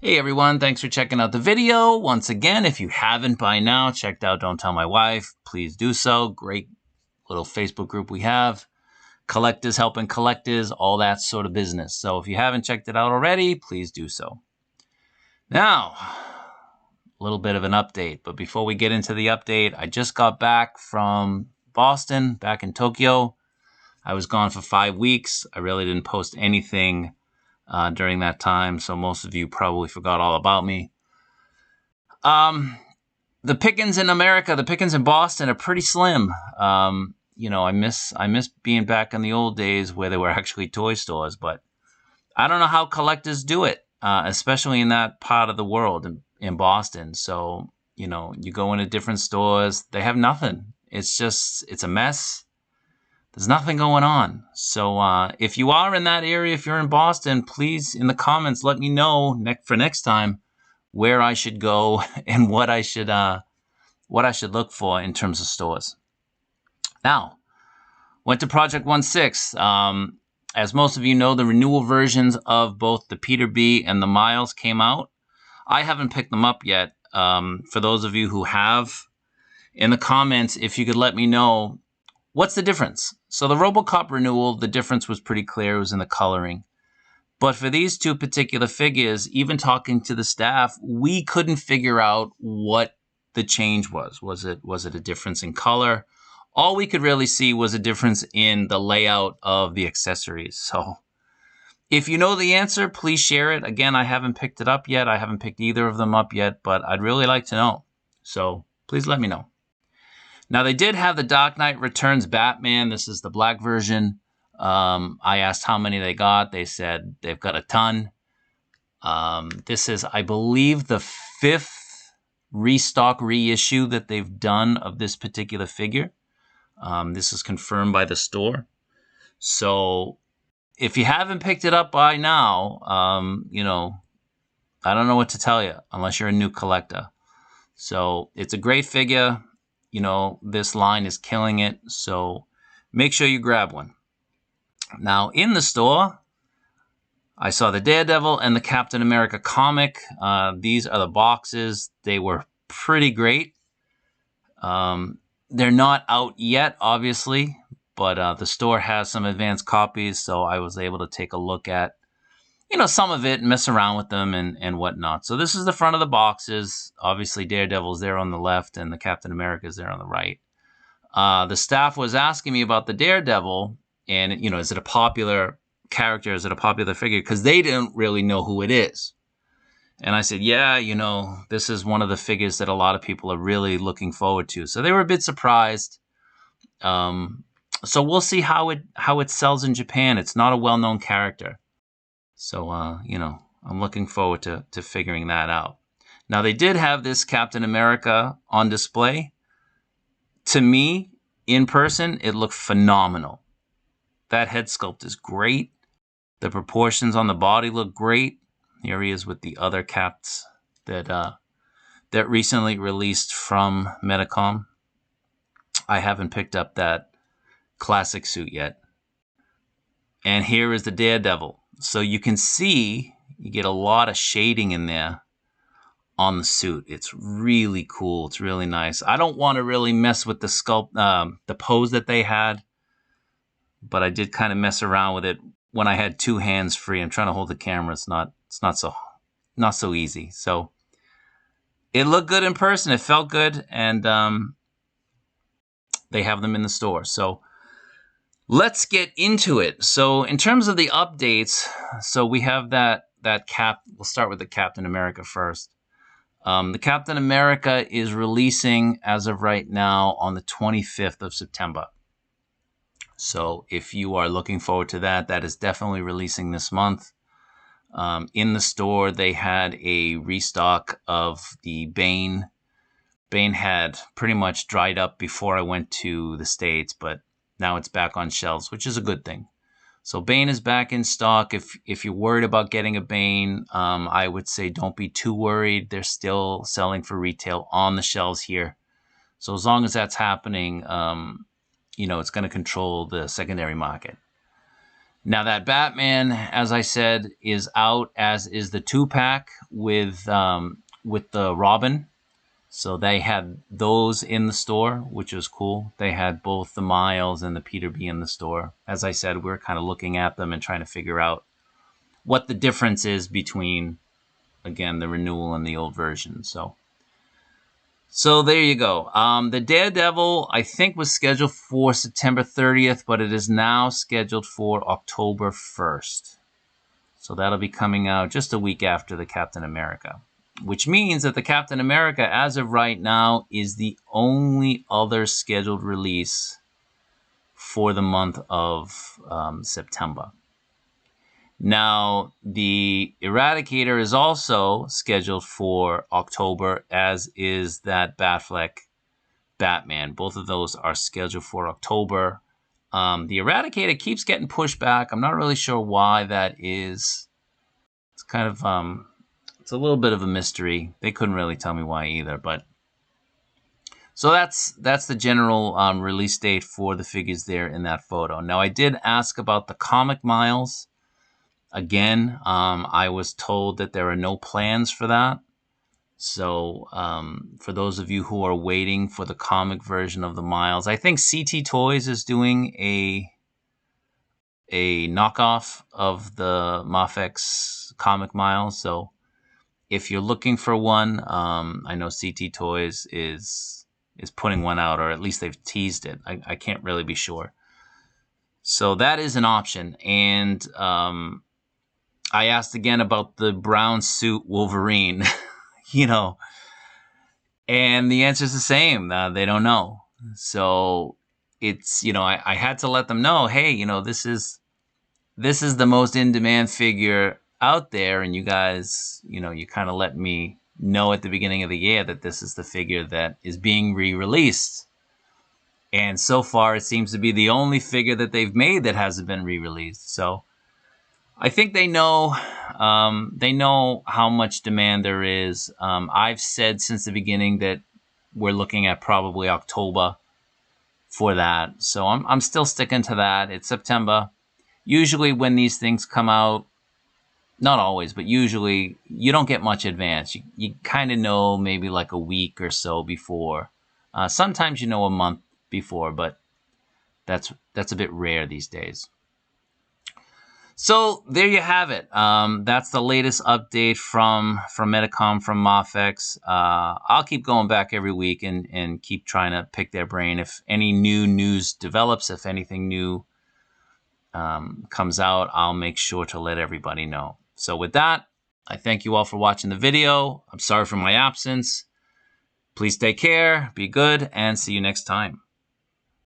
Hey everyone, thanks for checking out the video. Once again, if you haven't by now checked out Don't Tell My Wife, please do so. Great little Facebook group we have. Collectors helping collectors, all that sort of business. So if you haven't checked it out already, please do so. Now, a little bit of an update. But before we get into the update, I just got back from Boston, back in Tokyo. I was gone for 5 weeks. I really didn't post anything during that time, so most of you probably forgot all about me. The pickings in America, the pickings in Boston are pretty slim. You know, I miss being back in the old days where there were actually toy stores, but I don't know how collectors do it, especially in that part of the world in Boston. So, you know, you go into different stores, they have nothing. It's a mess. There's nothing going on. So if you are in that area, if you're in Boston, please in the comments let me know for next time where I should go and what I should look for in terms of stores. Now, went to Project 1/6. As most of you know, the renewal versions of both the Peter B and the Miles came out. I haven't picked them up yet. For those of you who have, in the comments, if you could let me know, what's the difference? So the RoboCop renewal, the difference was pretty clear. It was in the coloring. But for these two particular figures, even talking to the staff, we couldn't figure out what the change was. Was it a difference in color? All we could really see was a difference in the layout of the accessories. So if you know the answer, please share it. Again, I haven't picked it up yet. I haven't picked either of them up yet, but I'd really like to know. So please let me know. Now, they did have the Dark Knight Returns Batman. This is the black version. I asked how many they got. They said they've got a ton. This is, I believe, the 5th restock reissue that they've done of this particular figure. This is confirmed by the store. So if you haven't picked it up by now, you know, I don't know what to tell you unless you're a new collector. So it's a great figure. You know, this line is killing it, so make sure you grab one. Now, in the store, I saw the Daredevil and the Captain America comic. These are the boxes. They were pretty great. They're not out yet, obviously, but the store has some advanced copies, so I was able to take a look at, you know, some of it and mess around with them and whatnot. So this is the front of the boxes. Obviously, Daredevil's there on the left and the Captain America's there on the right. The staff was asking me about the Daredevil and, you know, is it a popular character? Is it a popular figure? Because they didn't really know who it is. And I said, yeah, you know, this is one of the figures that a lot of people are really looking forward to. So they were a bit surprised. So we'll see how it sells in Japan. It's not a well-known character. So, you know, I'm looking forward to figuring that out. Now, they did have this Captain America on display. To me, in person, it looked phenomenal. That head sculpt is great. The proportions on the body look great. Here he is with the other caps that recently released from Medicom. I haven't picked up that classic suit yet. And here is the Daredevil. So you can see, you get a lot of shading in there on the suit. It's really cool. It's really nice. I don't want to really mess with the sculpt, the pose that they had, but I did kind of mess around with it when I had 2 hands free. I'm trying to hold the camera. It's not so easy. So it looked good in person. It felt good, and they have them in the store. So let's get into it. So in terms of the updates, so we have that cap. We'll start with the Captain America first. The Captain America is releasing as of right now on the 25th of September. So if you are looking forward to that, that is definitely releasing this month. In the store, they had a restock of the Bane. Bane had pretty much dried up before I went to the States, but now it's back on shelves, which is a good thing. So Bane is back in stock. If you're worried about getting a Bane, I would say don't be too worried. They're still selling for retail on the shelves here. So as long as that's happening, you know, it's going to control the secondary market. Now that Batman, as I said, is out, as is the 2-pack with the Robin. So they had those in the store, which was cool. They had both the Miles and the Peter B in the store. As I said, we're kind of looking at them and trying to figure out what the difference is between, again, the renewal and the old version. So there you go. The Daredevil, I think, was scheduled for September 30th, but it is now scheduled for October 1st. So that'll be coming out just a week after the Captain America, which means that the Captain America, as of right now, is the only other scheduled release for the month of September. Now, the Eradicator is also scheduled for October, as is that Batfleck Batman. Both of those are scheduled for October. The Eradicator keeps getting pushed back. I'm not really sure why that is. It's kind of it's a little bit of a mystery. They couldn't really tell me why either. But so that's the general release date for the figures there in that photo. Now, I did ask about the comic Miles. Again, I was told that there are no plans for that. So for those of you who are waiting for the comic version of the Miles, I think CT Toys is doing a knockoff of the Mafex comic Miles. So if you're looking for one, I know CT Toys is putting one out, or at least they've teased it. I can't really be sure. So that is an option. And I asked again about the brown suit Wolverine, and the answer is the same. They don't know. So it's, I had to let them know, hey, this is the most in-demand figure out there, and you guys, you kind of let me know at the beginning of the year that this is the figure that is being re-released. And so far, it seems to be the only figure that they've made that hasn't been re-released. So I think they know how much demand there is. I've said since the beginning that we're looking at probably October for that. So I'm still sticking to that. It's September. Usually when these things come out, not always, but usually you don't get much advance. You kind of know maybe like a week or so before. Sometimes you know a month before, but that's a bit rare these days. So there you have it. That's the latest update from Medicom, from Mafex. I'll keep going back every week and keep trying to pick their brain. If any new news develops, if anything new comes out, I'll make sure to let everybody know. So with that, I thank you all for watching the video. I'm sorry for my absence. Please take care, be good, and see you next time.